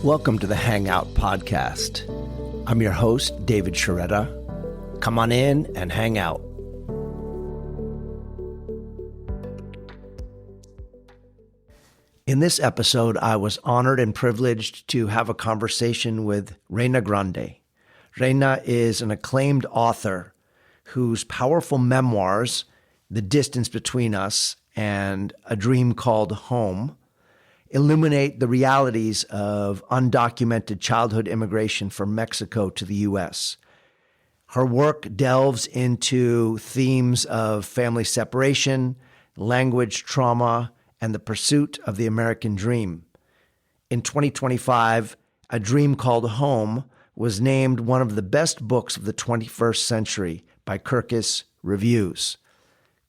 Welcome to the Hangout Podcast. I'm your host, David Sharetta. Come on in and hang out. In this episode, I was honored and privileged to have a conversation with Reyna Grande. Reyna is an acclaimed author whose powerful memoirs, The Distance Between Us and A Dream Called Home, illuminate the realities of undocumented childhood immigration from Mexico to the U.S. Her work delves into themes of family separation, language trauma, and the pursuit of the American dream. In 2025, A Dream Called Home was named one of the best books of the 21st century by Kirkus Reviews.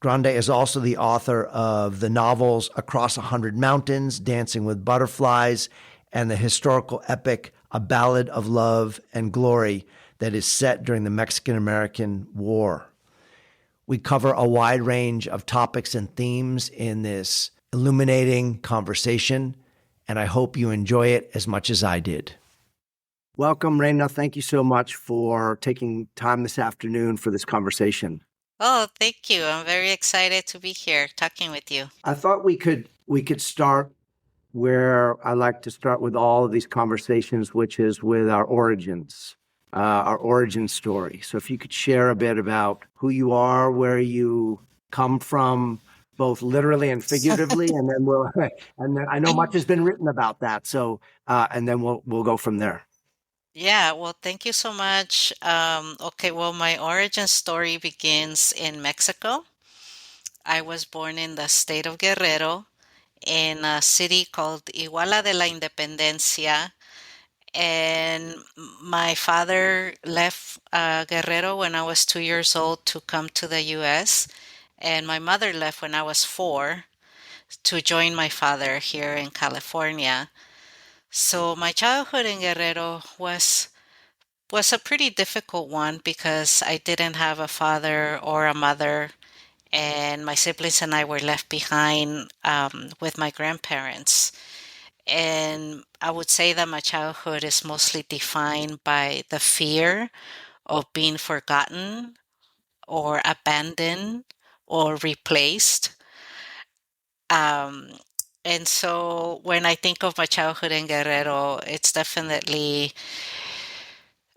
Grande is also the author of the novels Across 100 Mountains, Dancing with Butterflies, and the historical epic A Ballad of Love and Glory that is set during the Mexican-American War. We cover a wide range of topics and themes in this illuminating conversation, and I hope you enjoy it as much as I did. Welcome, Reyna. Thank you so much for taking time this afternoon for this conversation. Oh, thank you. I'm very excited to be here talking with you. I thought we could start where I like to start with all of these conversations, which is with our origins, our origin story. So if you could share a bit about who you are, where you come from, both literally and figuratively, and then I know much has been written about that. So and then we'll go from there. Yeah, well, thank you so much. My origin story begins in Mexico. I was born in the state of Guerrero in a city called Iguala de la Independencia. And my father left Guerrero when I was 2 years old to come to the U.S. And my mother left when I was 4 to join my father here in California. So my childhood in Guerrero was a pretty difficult one because I didn't have a father or a mother, and my siblings and I were left behind with my grandparents. And I would say that my childhood is mostly defined by the fear of being forgotten or abandoned or replaced. Um, and so when I think of my childhood in Guerrero, it's definitely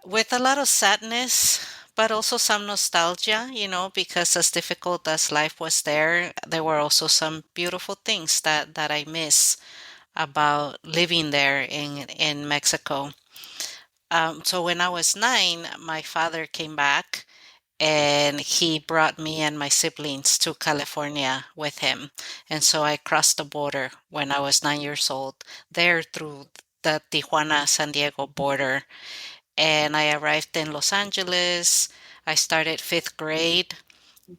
with a lot of sadness, but also some nostalgia, because as difficult as life was there were also some beautiful things that I miss about living there in Mexico. So when I was 9, my father came back and he brought me and my siblings to California with him. And so I crossed the border when I was 9 years old there through the Tijuana-San Diego border. And I arrived in Los Angeles. I started 5th grade.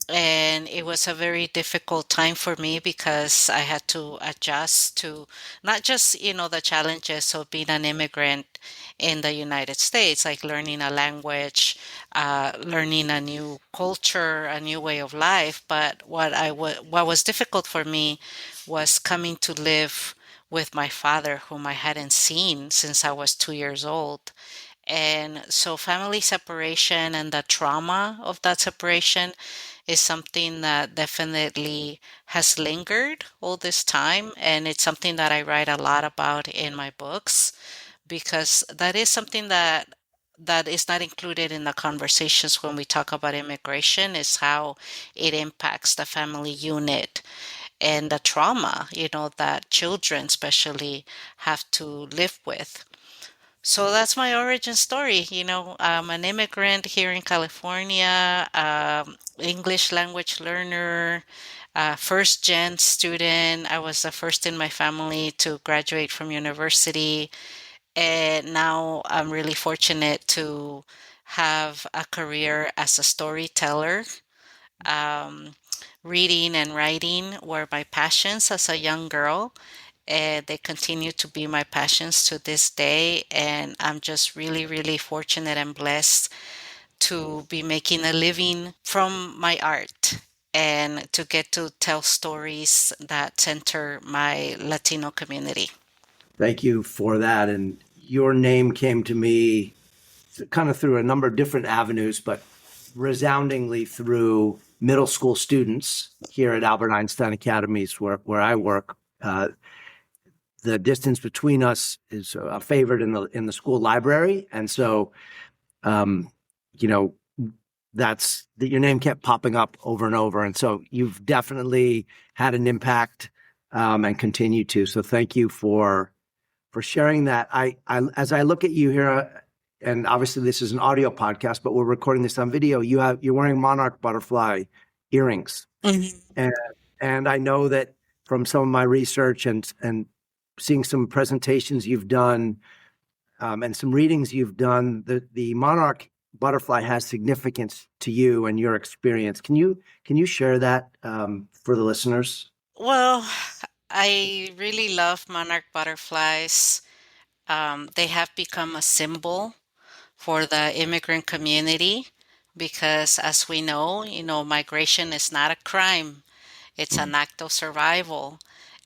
And it was a very difficult time for me because I had to adjust to not just, the challenges of being an immigrant in the United States, like learning a language, learning a new culture, a new way of life. But what was difficult for me was coming to live with my father, whom I hadn't seen since I was 2 years old. And so family separation and the trauma of that separation is something that definitely has lingered all this time. And it's something that I write a lot about in my books, because that is something that is not included in the conversations when we talk about immigration, is how it impacts the family unit and the trauma, that children especially have to live with. So that's my origin story. I'm an immigrant here in California, English language learner, first gen student. I was the first in my family to graduate from university. And now I'm really fortunate to have a career as a storyteller. Um, Reading and writing were my passions as a young girl, and they continue to be my passions to this day. And I'm just really, really fortunate and blessed to be making a living from my art and to get to tell stories that center my Latino community. Thank you for that. And your name came to me kind of through a number of different avenues, but resoundingly through middle school students here at Albert Einstein Academies, where I work. The distance between us is a favorite in the school library, and so you know, that's that your name kept popping up over and over, and so you've definitely had an impact and continue to. So thank you for sharing that. I as I look at you here, and obviously this is an audio podcast, but we're recording this on video. You're wearing monarch butterfly earrings, and I know that from some of my research and seeing some presentations you've done and some readings you've done, the monarch butterfly has significance to you and your experience. Can you share that for the listeners? Well, I really love monarch butterflies. They have become a symbol for the immigrant community because, as we know, migration is not a crime. It's an act of survival.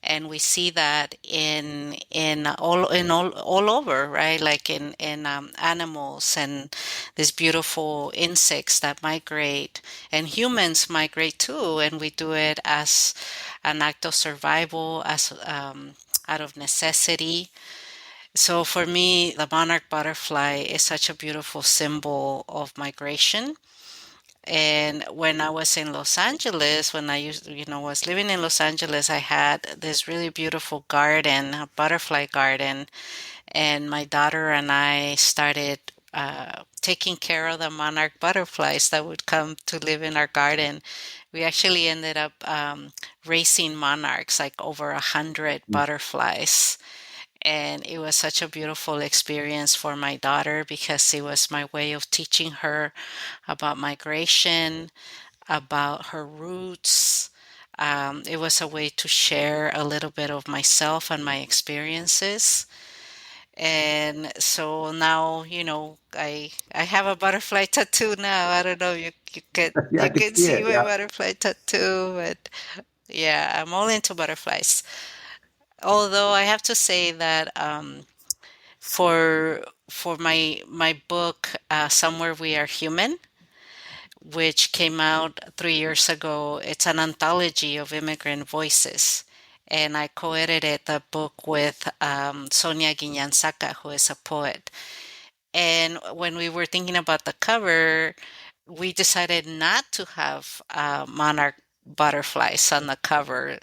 And we see that all over, right? Like in animals and these beautiful insects that migrate, and humans migrate too, and we do it as an act of survival, as out of necessity. So for me, the monarch butterfly is such a beautiful symbol of migration. And when I was in Los Angeles, when I was living in Los Angeles, I had this really beautiful garden, a butterfly garden, and my daughter and I started taking care of the monarch butterflies that would come to live in our garden. We actually ended up raising monarchs, like over 100 butterflies. And it was such a beautiful experience for my daughter because it was my way of teaching her about migration, about her roots. It was a way to share a little bit of myself and my experiences. And so now, I have a butterfly tattoo now. I don't know if you could Yeah, I you can can see see it. my Yeah. butterfly tattoo, but yeah, I'm all into butterflies. Although I have to say that for my book, Somewhere We Are Human, which came out 3 years ago. It's an anthology of immigrant voices. And I co-edited the book with Sonia Guinyanzaca, who is a poet. And when we were thinking about the cover, we decided not to have monarch butterflies on the cover,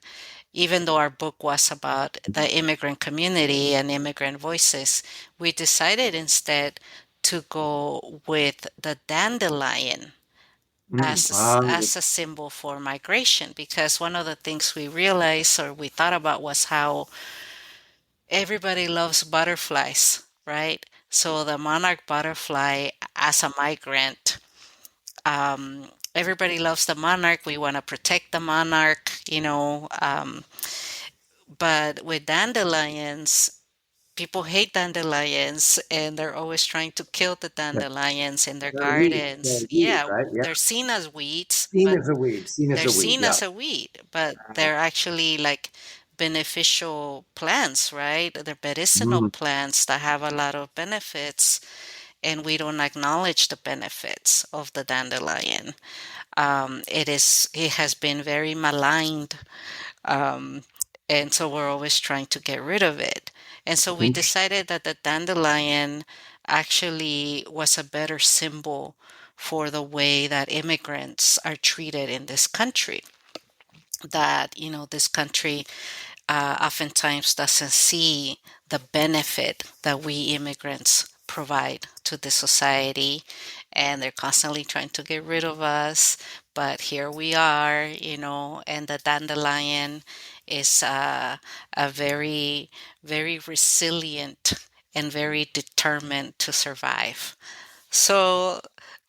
even though our book was about the immigrant community and immigrant voices. We decided instead to go with the dandelion Wow. as a symbol for migration, because one of the things we realized or we thought about was how everybody loves butterflies, right? So the monarch butterfly as a migrant, everybody loves the monarch. We want to protect the monarch, but with dandelions, people hate dandelions and they're always trying to kill the dandelions in their They're a weed. They're gardens. a weed, Yeah, right? Yeah. they're seen as weeds, Seen but as a weed. Seen as they're a weed. seen Yeah. as a weed, but they're actually like beneficial plants, right? They're medicinal Mm. plants that have a lot of benefits, and we don't acknowledge the benefits of the dandelion. It has been very maligned, um, and so we're always trying to get rid of it. And so we decided that the dandelion actually was a better symbol for the way that immigrants are treated in this country. That, this country oftentimes doesn't see the benefit that we immigrants provide to the society, and they're constantly trying to get rid of us. But here we are, and the dandelion is a very, very resilient and very determined to survive. So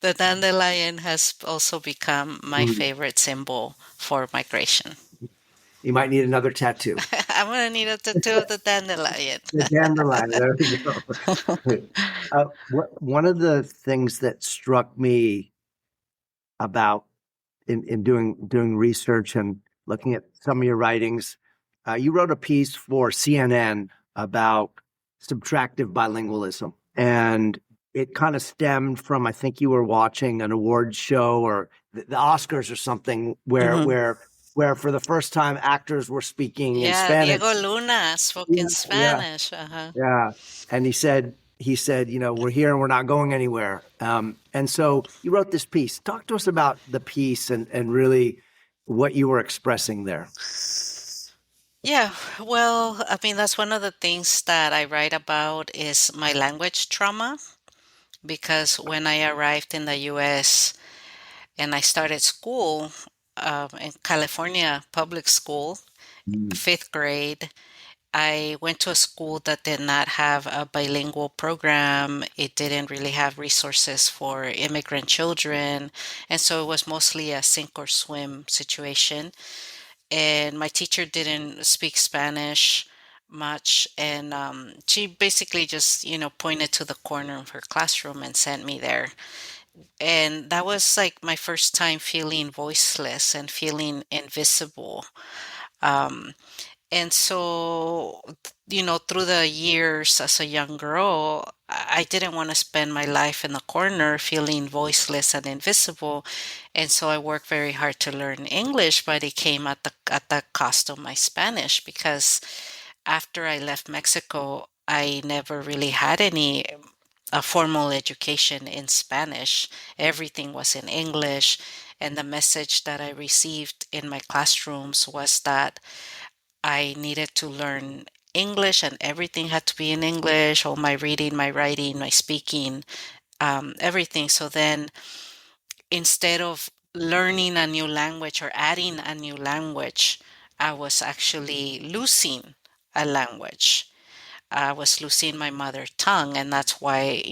the dandelion has also become my Mm. favorite symbol for migration. You might need another tattoo. I'm gonna need a tattoo of the dandelion. The dandelion. There we go. One of the things that struck me about in doing research and looking at some of your writings, you wrote a piece for CNN about subtractive bilingualism. And it kind of stemmed from, I think you were watching an awards show or the Oscars or something where for the first time actors were speaking in Yeah, Spanish. Diego Luna spoke in Spanish. Yeah. And he said, we're here and we're not going anywhere. And so you wrote this piece. Talk to us about the piece and really what you were expressing there. Yeah, well, I mean, that's one of the things that I write about is my language trauma. Because when I arrived in the US and I started school in California public school, fifth grade, I went to a school that did not have a bilingual program. It didn't really have resources for immigrant children. And so it was mostly a sink or swim situation. And my teacher didn't speak Spanish much. And she basically just, pointed to the corner of her classroom and sent me there. And that was like my first time feeling voiceless and feeling invisible. Um, and so, through the years as a young girl, I didn't want to spend my life in the corner feeling voiceless and invisible. And so I worked very hard to learn English, but it came at the cost of my Spanish because after I left Mexico, I never really had any a formal education in Spanish. Everything was in English. And the message that I received in my classrooms was that I needed to learn English and everything had to be in English, all my reading, my writing, my speaking, everything. So then instead of learning a new language or adding a new language, I was actually losing a language. I was losing my mother tongue, and that's why,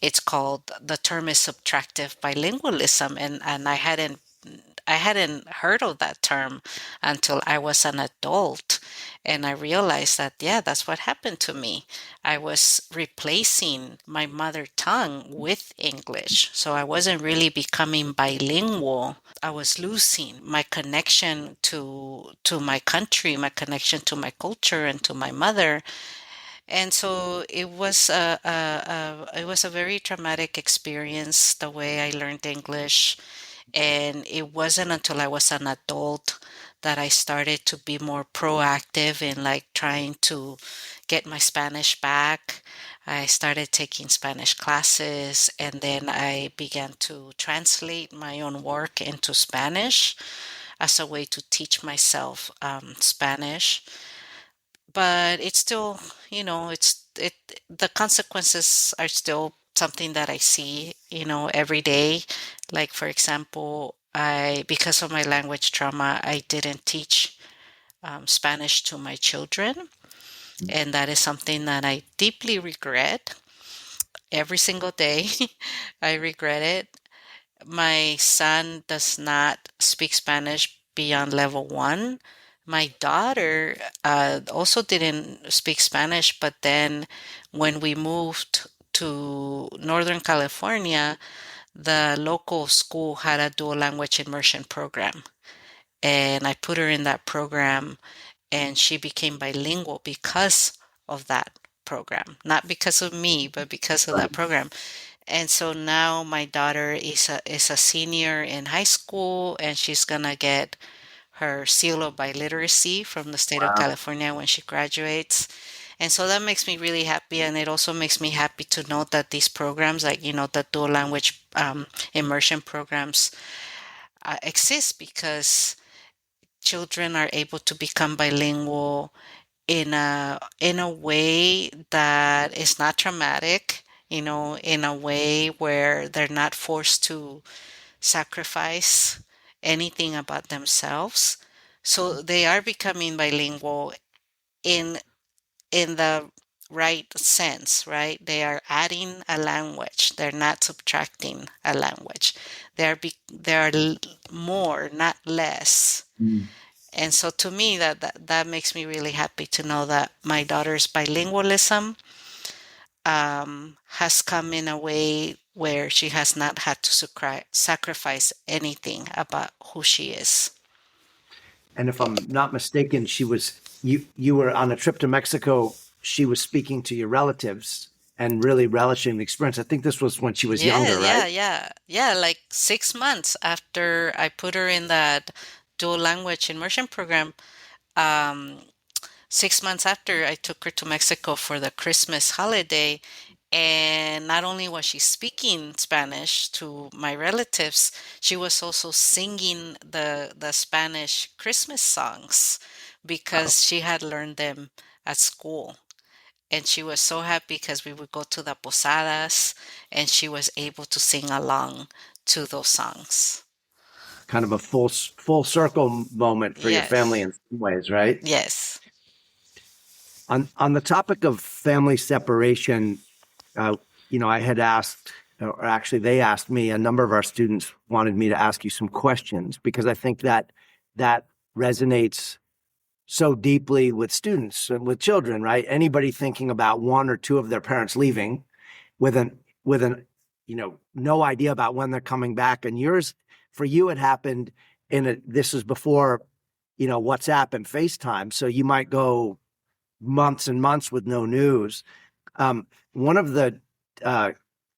it's called, the term is subtractive bilingualism, and I hadn't heard of that term until I was an adult. And I realized that, yeah, that's what happened to me. I was replacing my mother tongue with English. So I wasn't really becoming bilingual. I was losing my connection to my country, my connection to my culture and to my mother. And so it was a very traumatic experience the way I learned English. And it wasn't until I was an adult that I started to be more proactive in like trying to get my Spanish back. I started taking Spanish classes and then I began to translate my own work into Spanish as a way to teach myself Spanish. But it's still, the consequences are still something that I see, every day. Like, for example, because of my language trauma, I didn't teach Spanish to my children. And that is something that I deeply regret every single day. I regret it. My son does not speak Spanish beyond level one. My daughter also didn't speak Spanish, but then when we moved to Northern California, the local school had a dual language immersion program. And I put her in that program, and she became bilingual because of that program. Not because of me, but because of that program. And so now my daughter is a senior in high school, and she's gonna get her seal of biliteracy from the state of Wow. California when she graduates. And so that makes me really happy, and it also makes me happy to know that these programs, like the dual language immersion programs, exist because children are able to become bilingual in a way that is not traumatic, in a way where they're not forced to sacrifice anything about themselves. So they are becoming bilingual in the right sense, right? They are adding a language. They're not subtracting a language. They are more, not less. Mm. And so to me, that makes me really happy to know that my daughter's bilingualism has come in a way where she has not had to sacrifice anything about who she is. And if I'm not mistaken, you were on a trip to Mexico. she was speaking to your relatives and really relishing the experience. I think this was when she was Yeah, younger, right? yeah, yeah. Yeah, like 6 months after I put her in that dual language immersion program, um, 6 months after I took her to Mexico for the Christmas holiday. And not only was she speaking Spanish to my relatives, she was also singing the Spanish Christmas songs Wow. because she had learned them at school. And she was so happy because we would go to the posadas and she was able to sing along to those songs. Kind of a full circle moment for your family Yes. in some ways, right? Yes. On the topic of family separation, uh, I had asked, or actually they asked me, a number of our students wanted me to ask you some questions because I think that resonates so deeply with students and with children, right? Anybody thinking about one or two of their parents leaving with an no idea about when they're coming back. And yours, for you, it happened this is before WhatsApp and FaceTime, so you might go months and months with no news. One of the uh,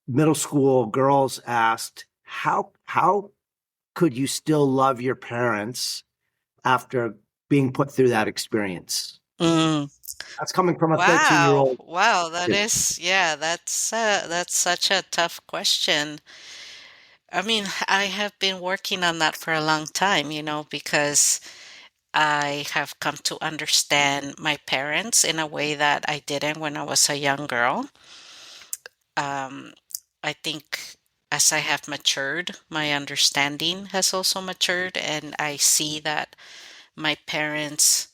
middle school girls asked, how could you still love your parents after being put through that experience? Mm. That's coming from a 13-year Wow. old Wow. That kid. is, yeah, that's such a tough question. I mean, I have been working on that for a long time, because I have come to understand my parents in a way that I didn't when I was a young girl. Um, I think as I have matured, my understanding has also matured, and I see that my parents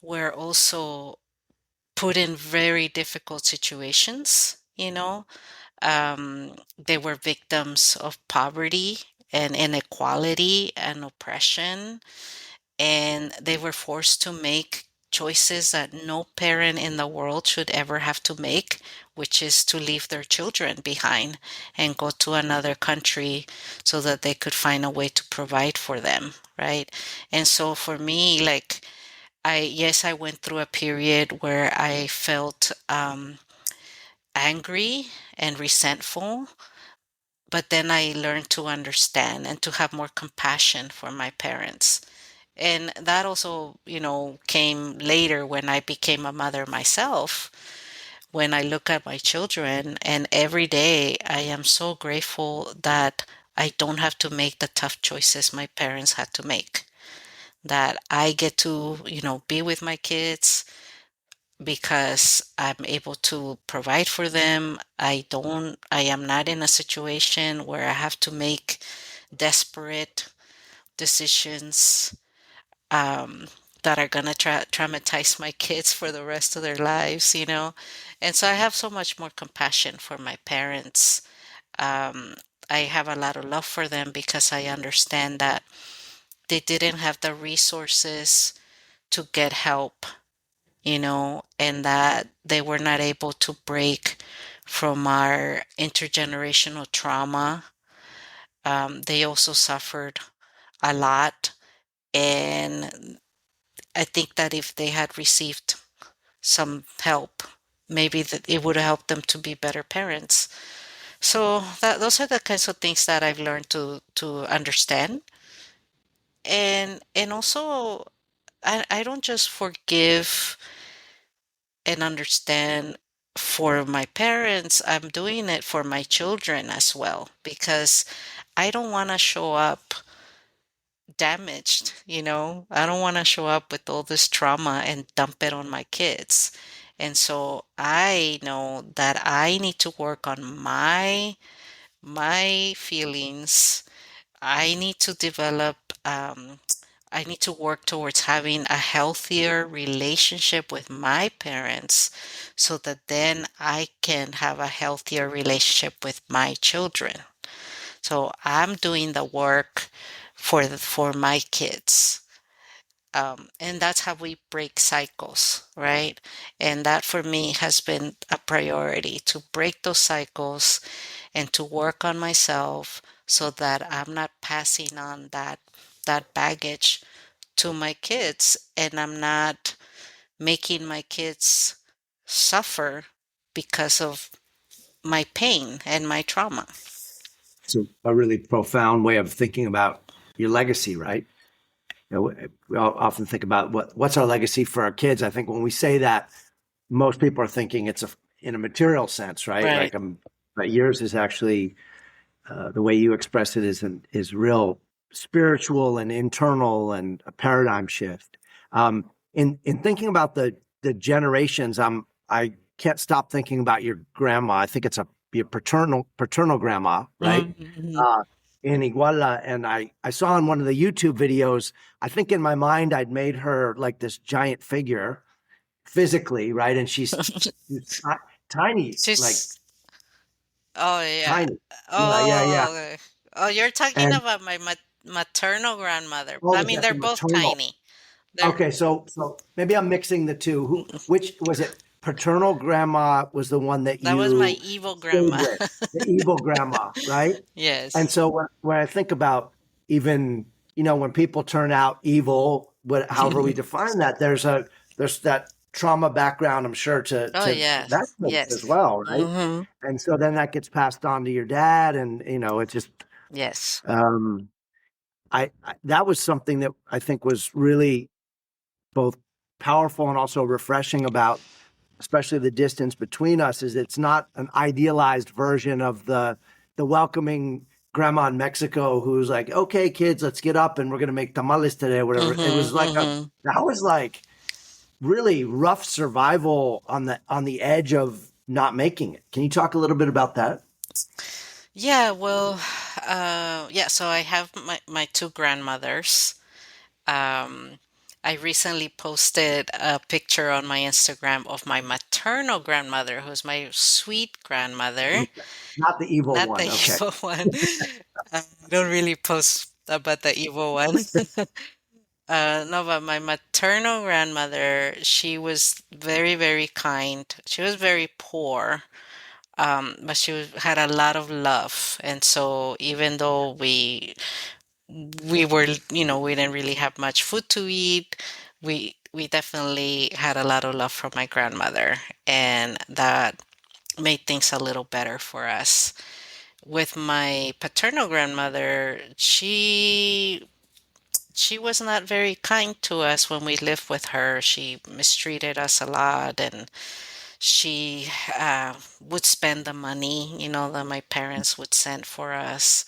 were also put in very difficult situations. They were victims of poverty and inequality and oppression, and they were forced to make choices that no parent in the world should ever have to make, which is to leave their children behind and go to another country so that they could find a way to provide for them, right? And so for me, like, yes, I went through a period where I felt angry and resentful, but then I learned to understand and to have more compassion for my parents. And that also, came later when I became a mother myself. When I look at my children, and every day I am so grateful that I don't have to make the tough choices my parents had to make. That I get to, be with my kids because I'm able to provide for them. I am not in a situation where I have to make desperate decisions um, that are going to traumatize my kids for the rest of their lives. And so I have so much more compassion for my parents. Um, I have a lot of love for them because I understand that they didn't have the resources to get help, and that they were not able to break from our intergenerational trauma. They also suffered a lot. And I think that if they had received some help, maybe that it would have helped them to be better parents. So those are the kinds of things that I've learned to understand. And also I don't just forgive and understand for my parents. I'm doing it for my children as well because I don't want to show up damaged. I don't want to show up with all this trauma and dump it on my kids. And so I know that I need to work on my feelings. I need to develop I need to work towards having a healthier relationship with my parents so that then I can have a healthier relationship with my children. So I'm doing the work for my kids. And that's how we break cycles, right? And that for me has been a priority to break those cycles and to work on myself so that I'm not passing on that baggage to my kids, and I'm not making my kids suffer because of my pain and my trauma. It's a really profound way of thinking about your legacy, right? We all often think about what's our legacy for our kids. I think when we say that, most people are thinking it's in a material sense, right? Right. But yours is actually the way you express it is real spiritual and internal and a paradigm shift. In thinking about the generations, I can't stop thinking about your grandma. I think it's your paternal grandma, right? Mm-hmm. Uh, in Iguala, and I saw in one of the YouTube videos. I think in my mind I'd made her like this giant figure physically, right? And she's tiny, like She's, oh yeah. tiny. Yeah. Oh, okay. Oh, you're talking And about my maternal grandmother. oh, I is mean, that they're the both maternal? tiny. They're Okay, so maybe I'm mixing the two. Which was it? Paternal grandma was the one that that was my you evil stayed grandma. with, the evil grandma, right? And Yes. so when I think about even, when people turn out evil, however we define that, there's that trauma background, I'm sure, Oh to that yes. case as Yes. well, right? Mm-hmm. And so then that gets passed on to your dad, and it just Yes. um, I that was something that I think was really both powerful and also refreshing about especially the distance between us is it's not an idealized version of the welcoming grandma in Mexico who's like, okay, kids, let's get up and we're going to make tamales today or whatever. It was Mm-hmm. like Mm-hmm. that was like really rough survival on the edge of not making it. Can you talk a little bit about that? Yeah, well, yeah, so I have my two grandmothers. Um, I recently posted a picture on my Instagram of my maternal grandmother, who's my sweet grandmother, Okay. Not the evil not the one. Okay. evil one. I don't really post about the evil one. No, but my maternal grandmother, she was very, very kind. She was very poor, but had a lot of love. And so even though we were, we didn't really have much food to eat, we definitely had a lot of love from my grandmother, and that made things a little better for us. With my paternal grandmother, she was not very kind to us when we lived with her. She mistreated us a lot, and she would spend the money, that my parents would send for us.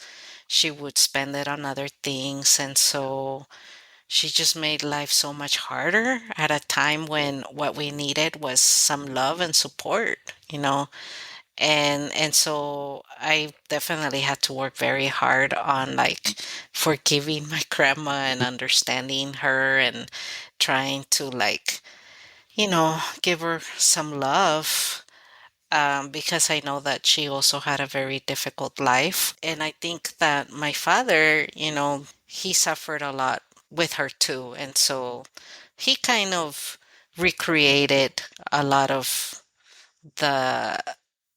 She would spend it on other things. And so she just made life so much harder at a time when what we needed was some love and support, you know. And so I definitely had to work very hard on like forgiving my grandma and understanding her and trying to like, give her some love, because I know that she also had a very difficult life. And I think that my father, he suffered a lot with her too. And so he kind of recreated a lot of the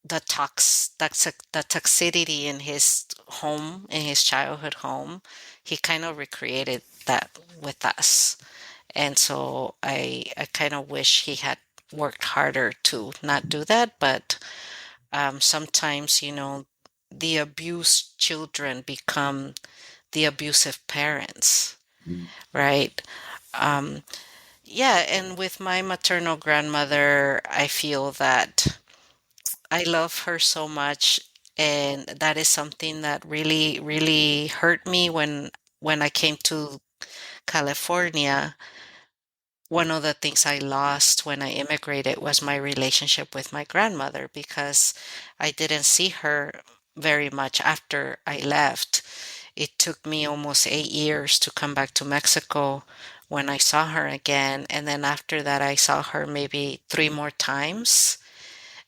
the toxicity in his home, in his childhood home. He kind of recreated that with us. And so I kind of wish he had worked harder to not do that. But sometimes, the abused children become the abusive parents, right? Um, yeah, and with my maternal grandmother, I feel that I love her so much. And that is something that really, really hurt me when I came to California. One of the things I lost when I immigrated was my relationship with my grandmother because I didn't see her very much after I left. It took me almost 8 years to come back to Mexico when I saw her again. And then after that, I saw her maybe three more times.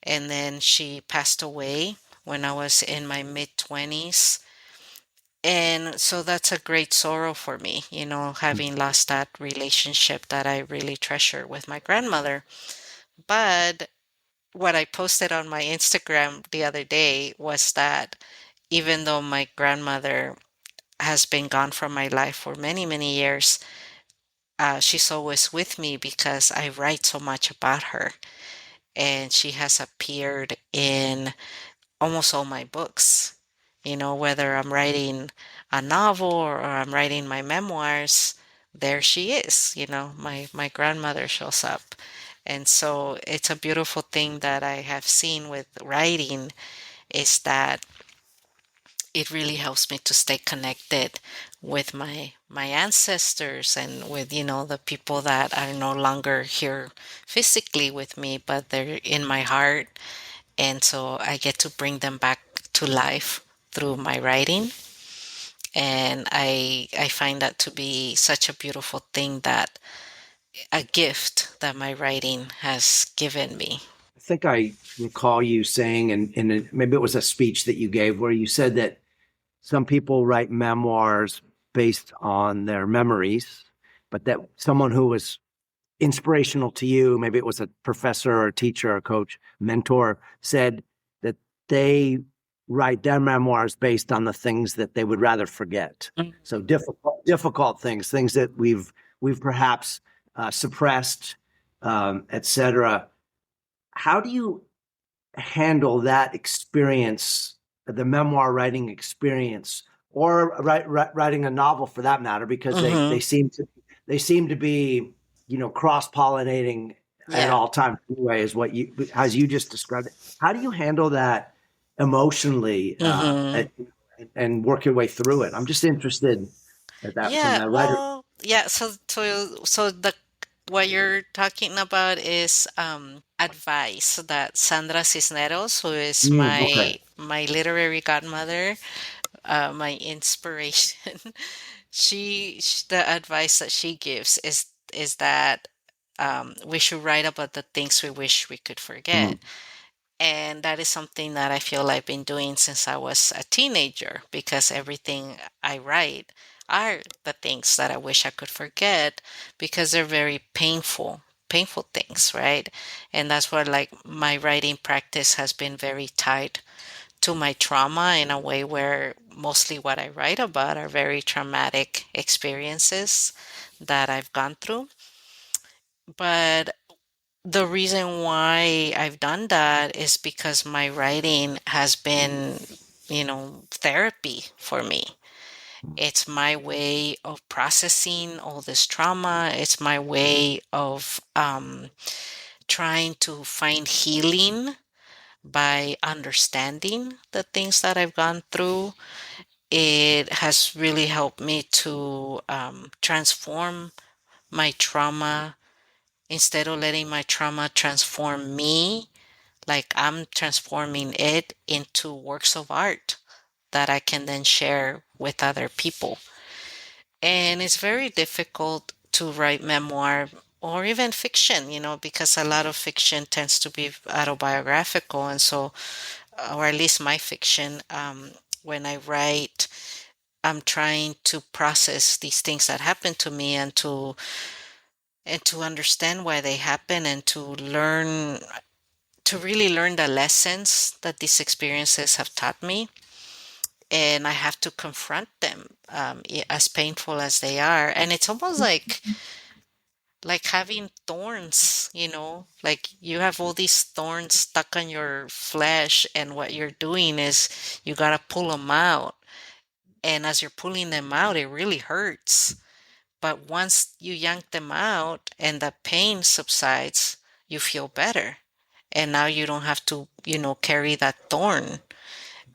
And then she passed away when I was in my mid 20s. And so that's a great sorrow for me, having lost that relationship that I really treasure with my grandmother. But what I posted on my Instagram the other day was that even though my grandmother has been gone from my life for many, many years, she's always with me because I write so much about her. and she has appeared in almost all my books. Whether I'm writing a novel or I'm writing my memoirs, there she is. My grandmother shows up. And so it's a beautiful thing that I have seen with writing is that it really helps me to stay connected with my ancestors and with the people that are no longer here physically with me, but they're in my heart, and so I get to bring them back to life through my writing. And I find that to be such a beautiful thing, that a gift that my writing has given me. I think I recall you saying, maybe it was a speech that you gave, where you said that some people write memoirs based on their memories, but that someone who was inspirational to you, maybe it was a professor or a teacher or a coach, mentor, said that they write their memoirs based on the things that they would rather forget. So difficult things that we've perhaps suppressed, etc. How do you handle that experience, the memoir writing experience, or writing a novel for that matter? Because they seem to be cross-pollinating at all times. Anyway, is what as you just described it. How do you handle that emotionally and work your way through it? I'm just interested at that from Yeah, that writer. well, yeah. So the what you're talking about is advice that Sandra Cisneros, who is Okay. my literary godmother, my inspiration. The advice that she gives is that we should write about the things we wish we could forget. Mhm. And that is something that I feel I've been doing since I was a teenager, because everything I write are the things that I wish I could forget, because they're very painful things, right? And that's why, like, my writing practice has been very tied to my trauma, in a way where mostly what I write about are very traumatic experiences that I've gone through. But the reason why I've done that is because my writing has been, therapy for me. It's my way of processing all this trauma. It's my way of trying to find healing by understanding the things that I've gone through. It has really helped me to transform my trauma. Instead of letting my trauma transform me, like, I'm transforming it into works of art that I can then share with other people. And it's very difficult to write memoir or even fiction, because a lot of fiction tends to be autobiographical. And so, or at least my fiction, when I write, I'm trying to process these things that happen to me, and to understand why they happen, and to really learn the lessons that these experiences have taught me. And I have to confront them, as painful as they are. And it's almost like having thorns, like you have all these thorns stuck on your flesh, and what you're doing is you got to pull them out. And as you're pulling them out, it really hurts. But once you yank them out and the pain subsides, you feel better. And now you don't have to, carry that thorn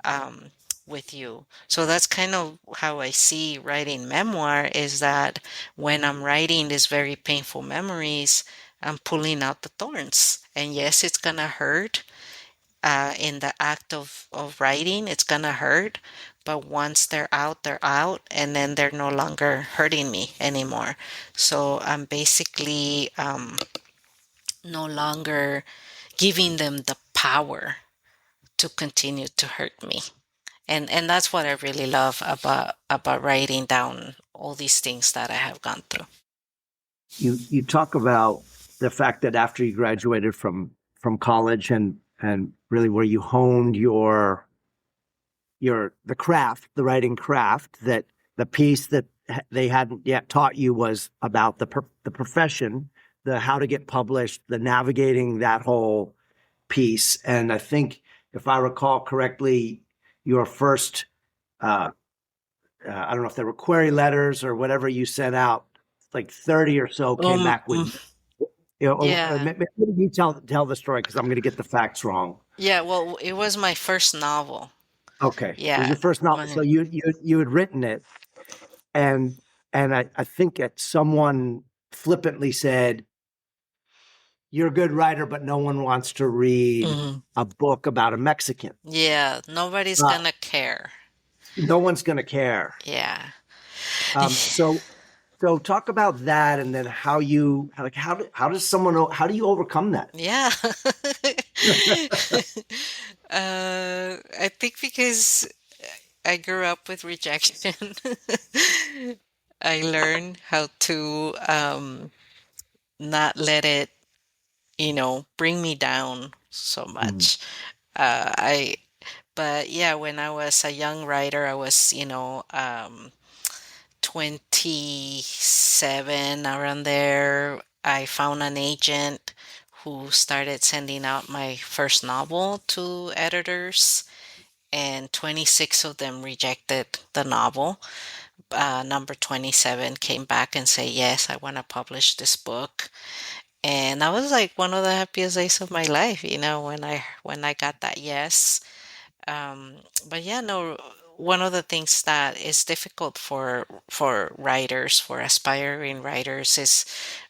um, with you. So that's kind of how I see writing memoir, is that when I'm writing these very painful memories, I'm pulling out the thorns. And yes, it's going to hurt. In the act of writing, it's going to hurt. But once they're out, and then they're no longer hurting me anymore. So I'm basically no longer giving them the power to continue to hurt me. And that's what I really love about writing down all these things that I have gone through. You talk about the fact that after you graduated from college, and really where you honed the craft, the writing craft, that the piece that they hadn't yet taught you was about the profession, the how to get published, the navigating that whole piece. And I think, if I recall correctly, your first, I don't know if they were query letters or whatever you sent out, like 30 or so came back with, mm, or yeah. maybe you tell the story because I'm going to get the facts wrong. Yeah, well, it was my first novel. Okay, it was Yeah. your first novel, so my- you had written it, and I think that someone flippantly said, "You're a good writer, but no one wants to read mhm. a book about a Mexican. Yeah, nobody's Uh, gonna care. no one's going to care." Yeah. So talk about that, and then how does someone how do you overcome that? Yeah. I think because I grew up with rejection, I learned how to not let it, bring me down so Mm, much. I But yeah, when I was a young writer, I was, 27 around there. I found an agent who started sending out my first novel to editors, and 26 of them rejected the novel. Number 27 came back and said, "Yes, I want to publish this book." And that was like one of the happiest days of my life, when I got that yes. Um, but yeah, no, one of the things that is difficult for writers, for aspiring writers, is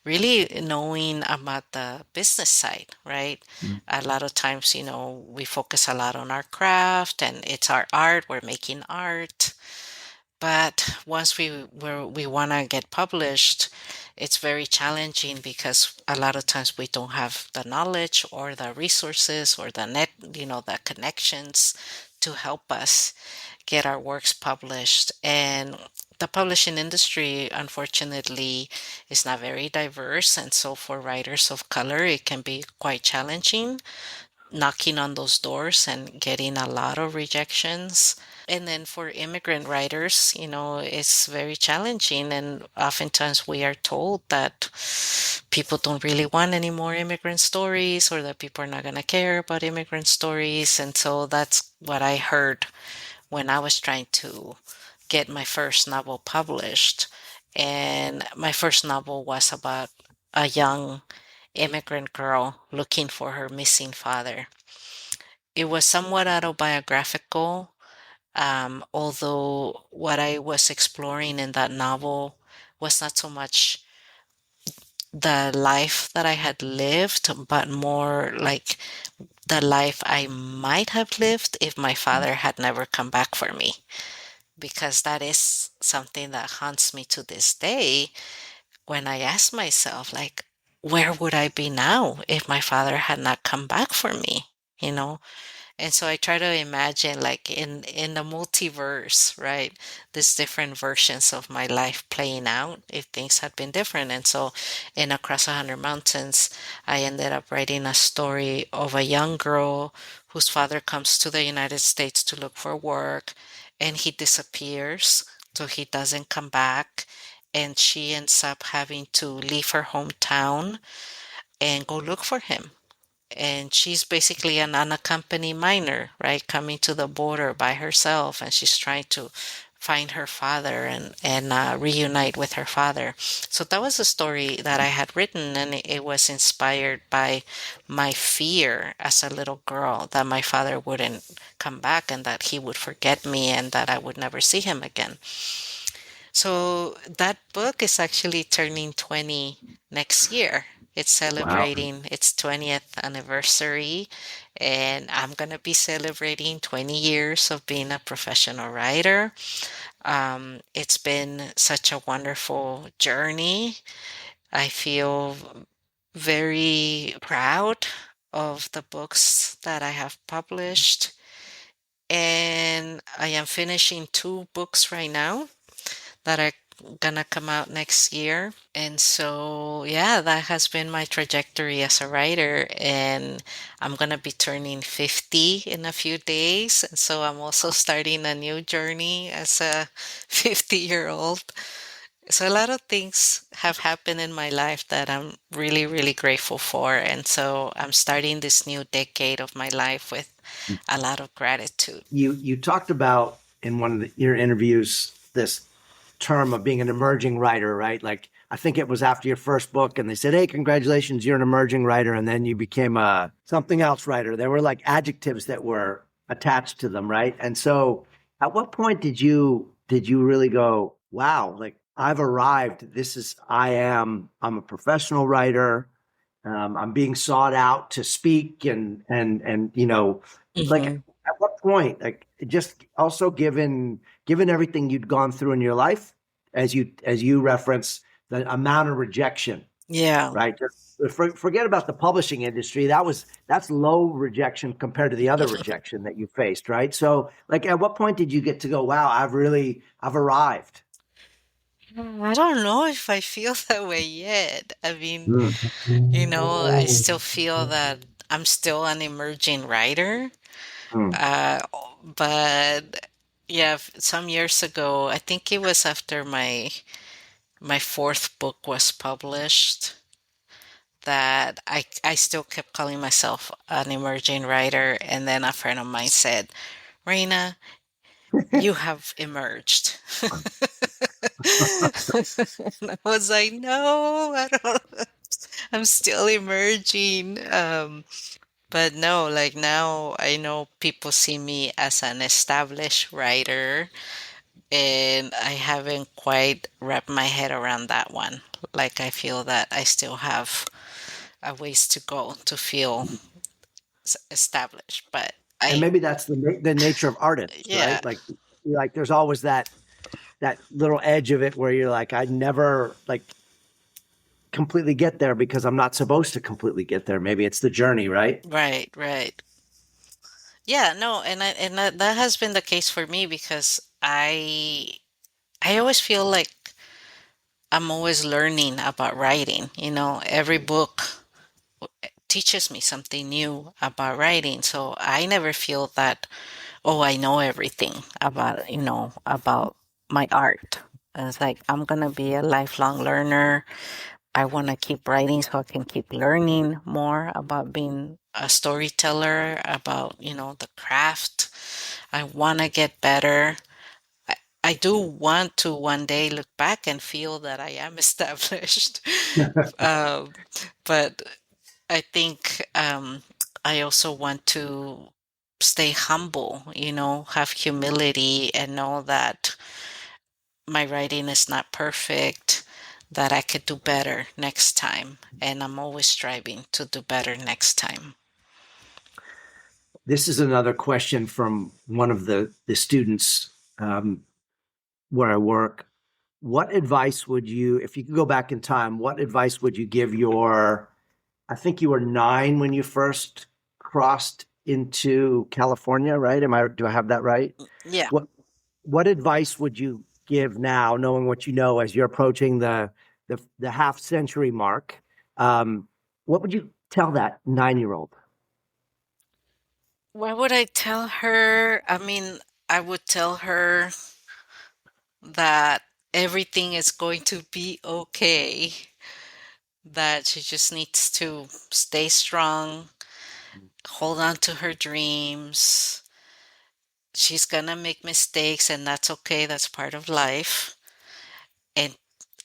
really knowing about the business side, right? mm, A lot of times, we focus a lot on our craft and it's our art, we're making art. But once we want to get published, it's very challenging because a lot of times we don't have the knowledge or the resources or the connections to help us get our works published. And the publishing industry, unfortunately, is not very diverse. And so for writers of color, it can be quite challenging knocking on those doors and getting a lot of rejections. And then for immigrant writers, it's very challenging. And oftentimes we are told that people don't really want any more immigrant stories, or that people are not going to care about immigrant stories. And so that's what I heard when I was trying to get my first novel published. And my first novel was about a young immigrant girl looking for her missing father. It was somewhat autobiographical, although what I was exploring in that novel was not so much the life that I had lived, but more like the life I might have lived if my father had never come back for me. Because that is something that haunts me to this day when I ask myself, like, where would I be now if my father had not come back for me? You know, And so I try to imagine, like, in the multiverse, right? These different versions of my life playing out if things had been different. And so in Across 100 Mountains, I ended up writing a story of a young girl whose father comes to the United States to look for work, and he disappears, so he doesn't come back. And she ends up having to leave her hometown and go look for him. And she's basically an unaccompanied minor, right? Coming to the border by herself, and she's trying to find her father and reunite with her father. So that was a story that I had written, and it was inspired by my fear as a little girl that my father wouldn't come back and that he would forget me and that I would never see him again. So that book is actually turning 20 next year. It's wow. celebrating its 20th anniversary, and I'm going to be celebrating 20 years of being a professional writer. It's been such a wonderful journey. I feel very proud of the books that I have published, and I am finishing two books right now that are gonna come out next year. And so, yeah, that has been my trajectory as a writer. And I'm gonna be turning 50 in a few days. And so I'm also starting a new journey as a 50-year-old. So a lot of things have happened in my life that I'm really, really grateful for. And so I'm starting this new decade of my life with a lot of gratitude. You talked about in one of your interviews this term of being an emerging writer, right? Like I think it was after your first book, and they said, "Hey, congratulations, you're an emerging writer," and then you became a something else writer. There were like adjectives that were attached to them, right? And so, at what point did you really go, "Wow, like I've arrived. This is I'm a professional writer. I'm being sought out to speak and like Hmm. at what point, like just also given everything you'd gone through in your life, as you reference the amount of rejection, Yeah, right? Just forget about the publishing industry. That's low rejection compared to the other rejection that you faced, right? So, like, at what point did you get to go, wow, I've arrived? I don't know if I feel that way yet. I mean, Mm. I still feel that I'm still an emerging writer. Mm. Uh, but yeah, some years ago, I think it was after my fourth book was published, that I still kept calling myself an emerging writer. And then a friend of mine said, Reina, you have emerged. And I was like, no, I don't, I'm still emerging. But no, like now I know people see me as an established writer, and I haven't quite wrapped my head around that one. Like I feel that I still have a ways to go to feel established, but And I, maybe that's the nature of artists, yeah, right? Like there's always that little edge of it where you're like, I never like completely get there because I'm not supposed to completely get there. Maybe it's the journey, right? right, right. Yeah, no, and that has been the case for me because I always feel like I'm always learning about writing. Every book teaches me something new about writing. So I never feel that, oh, I know everything about my art. It's like I'm gonna be a lifelong learner. I want to keep writing so I can keep learning more about being a storyteller, about, the craft. I want to get better. I, I do want to one day look back and feel that I am established. um, but I think I also want to stay humble, have humility and know that my writing is not perfect, that I could do better next time. And I'm always striving to do better next time. This is another question from one of the students where I work. What advice would you, if you could go back in time, what advice would you give I think you were 9 when you first crossed into California, right? Do I have that right? Yeah. What what advice would you give now, knowing what you know as you're approaching the half century mark? What would you tell that 9-year-old? What would I tell her? I mean, I would tell her that everything is going to be okay, that she just needs to stay strong, hold on to her dreams. She's gonna make mistakes, and that's okay. That's part of life. And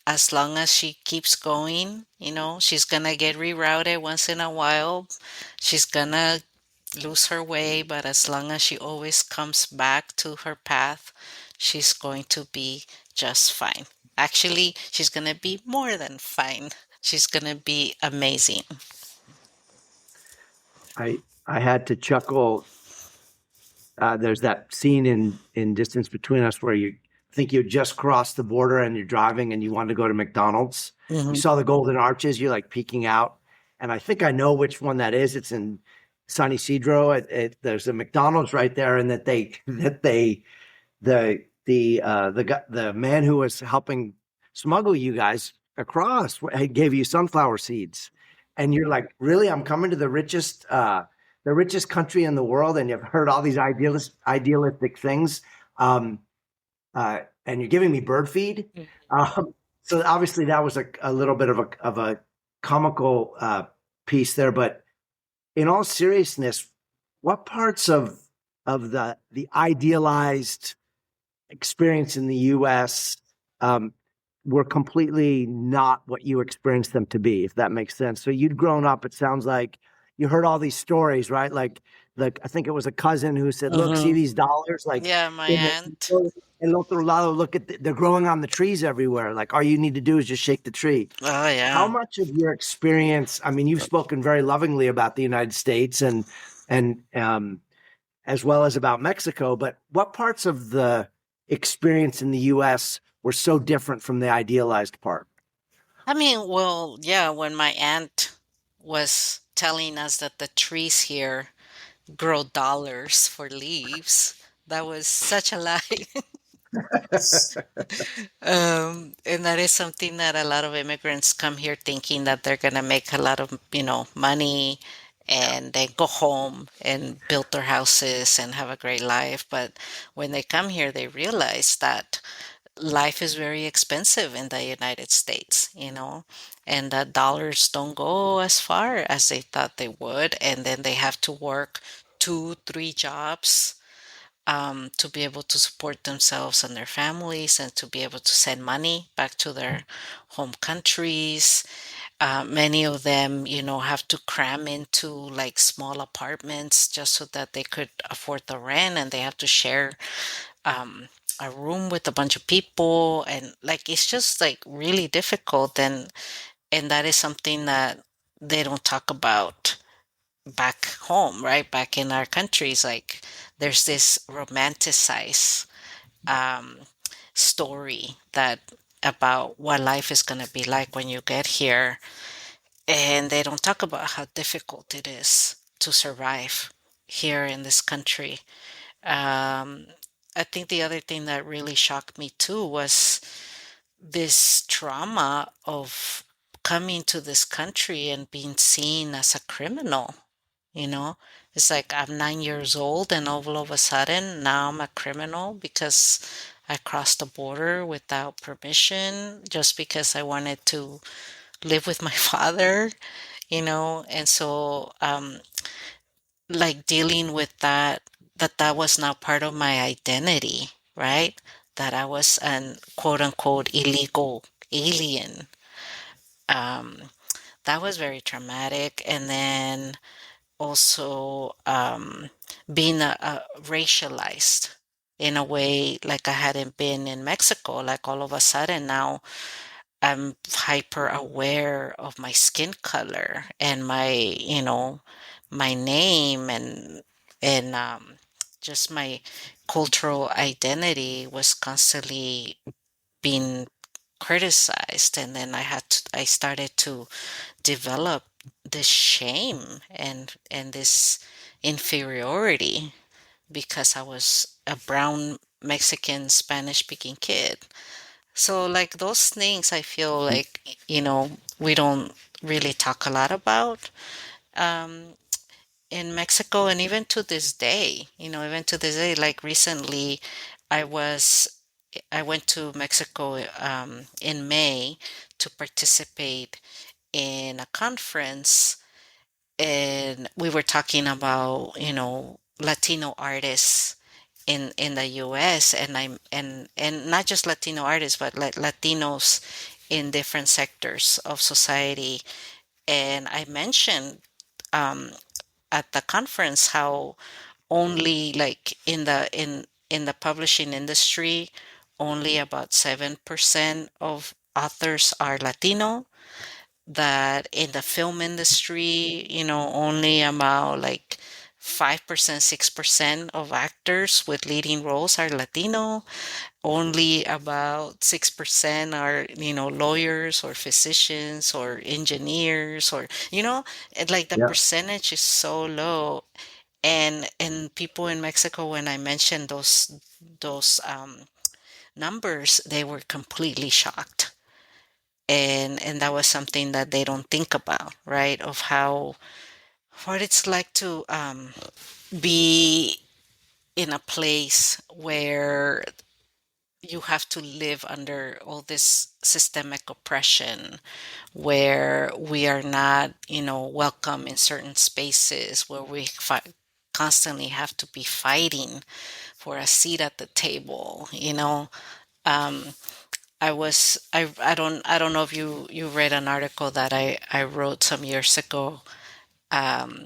as long as she keeps going, she's gonna get rerouted once in a while. She's gonna lose her way, but as long as she always comes back to her path, she's going to be just fine. Actually, she's gonna be more than fine. She's gonna be amazing. I had to chuckle. There's that scene in Distance Between Us where you think you just crossed the border and you're driving and you want to go to McDonald's. You Hmm. saw the Golden Arches. You're like peeking out, and I think I know which one that is. It's in San Isidro. There's a McDonald's right there, and the man who was helping smuggle you guys across gave you sunflower seeds, and you're like, really? I'm coming to the richest country in the world, and you've heard all these idealistic things, and you're giving me bird feed. Um, So obviously that was a little bit of a comical piece there, but in all seriousness, what parts of the idealized experience in the U.S. Um, were completely not what you experienced them to be, if that makes sense. So you'd grown up. It sounds like you heard all these stories, right? Like I think it was a cousin who said, "Look, see Hmm. these dollars? Like Yeah, my in aunt. El otro lado, look at they're growing on the trees everywhere. Like all you need to do is just shake the tree." Oh, How yeah. much of your experience? I mean, you've spoken very lovingly about the United States and as well as about Mexico, but what parts of the experience in the US were so different from the idealized part? I mean, well, yeah, when my aunt was telling us that the trees here grow dollars for leaves, that was such a lie. And that is something that a lot of immigrants come here thinking that they're going to make a lot of, money and then go home and build their houses and have a great life. But when they come here, they realize that life is very expensive in the United States, and that dollars don't go as far as they thought they would. And then they have to work two, three jobs to be able to support themselves and their families and to be able to send money back to their home countries. Many of them, have to cram into like small apartments just so that they could afford the rent, and they have to share um, a room with a bunch of people, and like it's just like really difficult, and that is something that they don't talk about back home, right? Back in our countries, like there's this romanticized um, story that about what life is going to be like when you get here, and they don't talk about how difficult it is to survive here in this country. um, I think the other thing that really shocked me too was this trauma of coming to this country and being seen as a criminal. You know, it's like I'm 9 years old, and all of a sudden now I'm a criminal because I crossed the border without permission just because I wanted to live with my father, and so like dealing with that was now part of my identity, right? That I was an quote unquote illegal alien. Um, that was very traumatic. And then also being racialized in a way like I hadn't been in Mexico. Like all of a sudden now I'm hyper aware of my skin color and my name, and just my cultural identity was constantly being criticized. And then I started to develop this shame and this inferiority because I was a brown Mexican Spanish speaking kid. So like those things I feel like, we don't really talk a lot about um in Mexico. And even to this day, like recently I was I went to Mexico in May to participate in a conference, and we were talking about, Latino artists in the US, and not just Latino artists, but like Latinos in different sectors of society. And I mentioned um, at the conference how only like in the publishing industry, only about 7% of authors are Latino, that in the film industry, only about like 5%, 6% of actors with leading roles are Latino. Only about 6% are, lawyers or physicians or engineers, or, like the Yeah. percentage is so low. And people in Mexico, when I mentioned those numbers, they were completely shocked. And that was something that they don't think about, right? Of how what it's like to be in a place where you have to live under all this systemic oppression where we are not, welcome in certain spaces, where we constantly have to be fighting for a seat at the table. Um, I don't know if you read an article that I wrote some years ago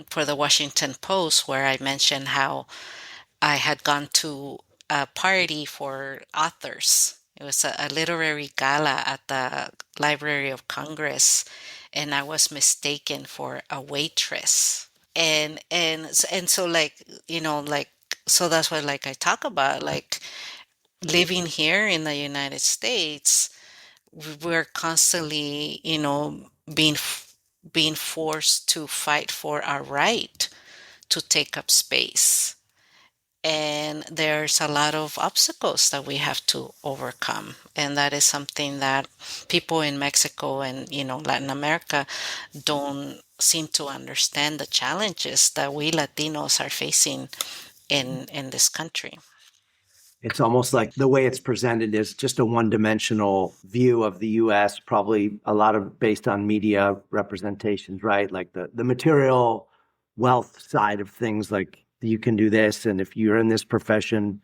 for the Washington Post, where I mentioned how I had gone to a party for authors. It was a literary gala at the Library of Congress, and I was mistaken for a waitress. And so, like, so that's what, like, I talk about, like, living here in the United States. We're constantly, being forced to fight for our right to take up space. And there's a lot of obstacles that we have to overcome. And that is something that people in Mexico and, Latin America don't seem to understand, the challenges that we Latinos are facing in this country. It's almost like the way it's presented is just a one-dimensional view of the U.S., probably a lot of based on media representations, right? Like the material wealth side of things, like you can do this, and if you're in this profession,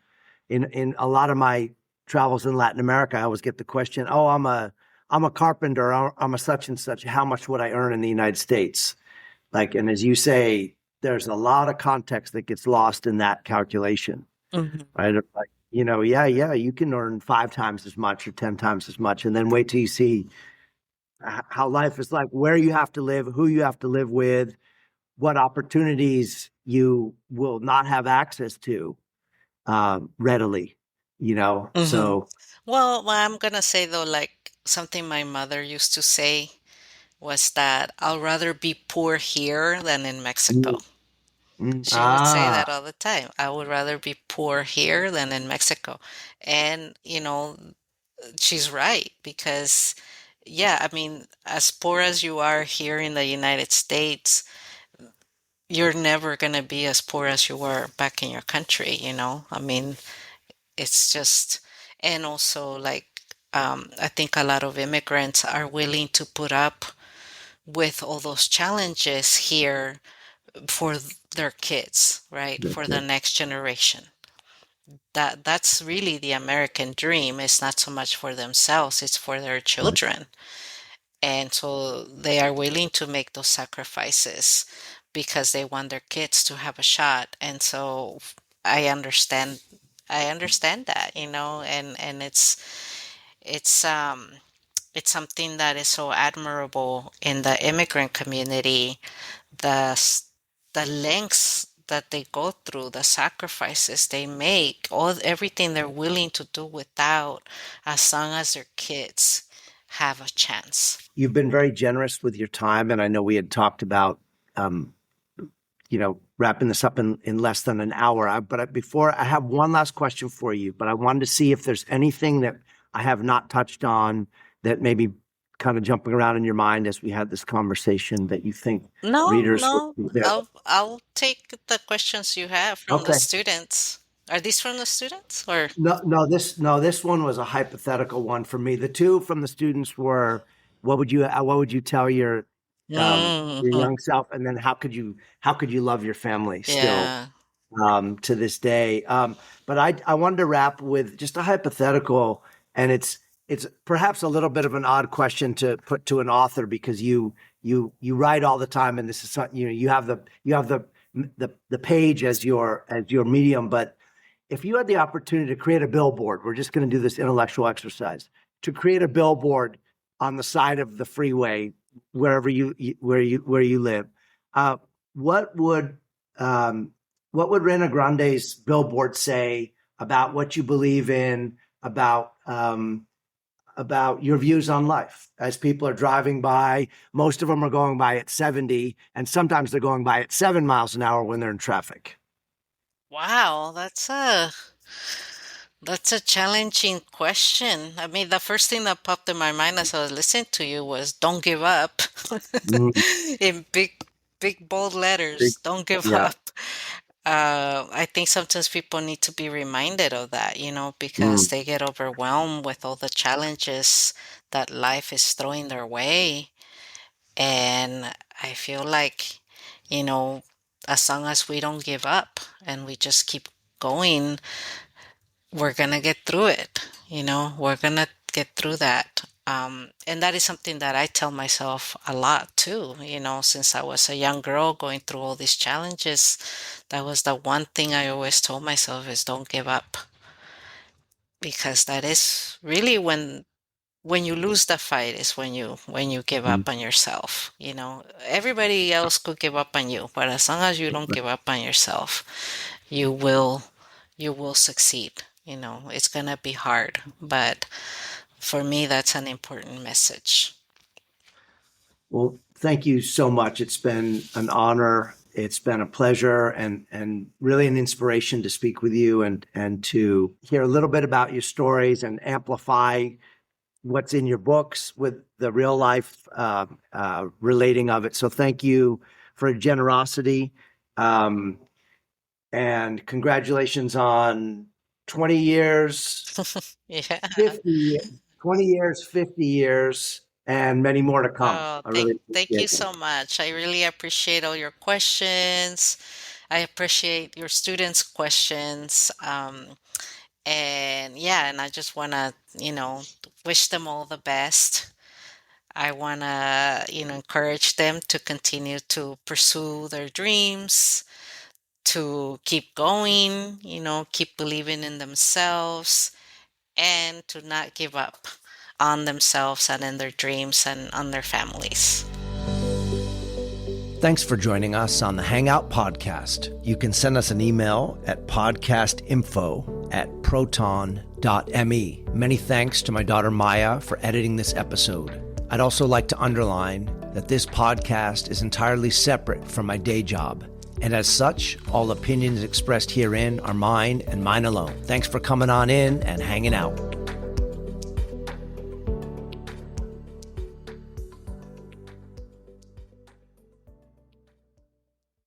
in a lot of my travels in Latin America, I always get the question, "Oh, I'm a carpenter, I'm a such and such. How much would I earn in the United States?" Like, and as you say, there's a lot of context that gets lost in that calculation, Mhm. right? Like, yeah, you can earn 5 times as much or 10 times as much, and then wait till you see how life is like, where you have to live, who you have to live with, what opportunities you will not have access to readily, Mhm. So, Well, what I'm gonna say though, like something my mother used to say was that I'll rather be poor here than in Mexico. mm, mm, She would say ah, that all the time. I would rather be poor here than in Mexico. And, she's right because, yeah, I mean, as poor as you are here in the United States, you're never going to be as poor as you were back in your country. I mean, it's just, and also, like, I think a lot of immigrants are willing to put up with all those challenges here for their kids, right? For that's the it. next generation. That's really the American dream. It's not so much for themselves, it's for their Right. children. And so they are willing to make those sacrifices because they want their kids to have a shot. And so I understand I understand that, and it's it's something that is so admirable in the immigrant community, the the lengths that they go through, the sacrifices they make, everything they're willing to do without, as long as their kids have a chance. You've been very generous with your time, and I know we had talked about um, wrapping this up in less than an hour. But before, I have one last question for you, but I wanted to see if there's anything that I have not touched on that maybe kind of jumping around in your mind as we had this conversation that you think No, readers would no, there. I'll take the questions you have from the Okay. students. Are these from the students or? No, this one was a hypothetical one for me. The two from the students were, what would you tell your Mhm. young self, and then how could you love your family still Yeah. to this day. But I wanted to wrap with just a hypothetical, and it's perhaps a little bit of an odd question to put to an author because you write all the time, and this is something you have the page as your medium. But if you had the opportunity to create a billboard, we're just going to do this intellectual exercise to create a billboard on the side of the freeway wherever where you live. Uh, what would um, what would Reyna Grande's billboard say about what you believe in, about your views on life as people are driving by? Most of them are going by at 70, and sometimes they're going by at 7 miles an hour when they're in traffic. Wow, that's a challenging question. I mean, the first thing that popped in my mind as I was listening to you was "Don't give up," Mm, in big, big bold big- letters. Don't give yeah. up. I think sometimes people need to be reminded of that, because Mm. they get overwhelmed with all the challenges that life is throwing their way. And I feel like, you know, as long as we don't give up and we just keep going, we're gonna get through it. We're gonna get through that. And that is something that I tell myself a lot too. Since I was a young girl going through all these challenges, that was the one thing I always told myself is don't give up. Because that is really when you lose the fight is when you give Mm. up on yourself. Everybody else could give up on you, but as long as you don't give up on yourself, you will you will succeed. It's gonna be hard, but for me that's an important message. Well, thank you so much. It's been an honor. It's been a pleasure and really an inspiration to speak with you and to hear a little bit about your stories and amplify what's in your books with the real life relating of it. So thank you for your generosity. And congratulations on 20 years, Yeah. 50, 20 years, 50 years, and many more to come. Oh, I thank really thank you appreciate that. so much. I really appreciate all your questions. I appreciate your students' questions. And yeah, and I just want to, wish them all the best. I want to, encourage them to continue to pursue their dreams, to keep going, keep believing in themselves, and to not give up on themselves and in their dreams and on their families. Thanks for joining us on the Hangout Podcast. You can send us an email at podcastinfo@proton.me. Many thanks to my daughter Maya for editing this episode. I'd also like to underline that this podcast is entirely separate from my day job, and as such, all opinions expressed herein are mine and mine alone. Thanks for coming on in and hanging out.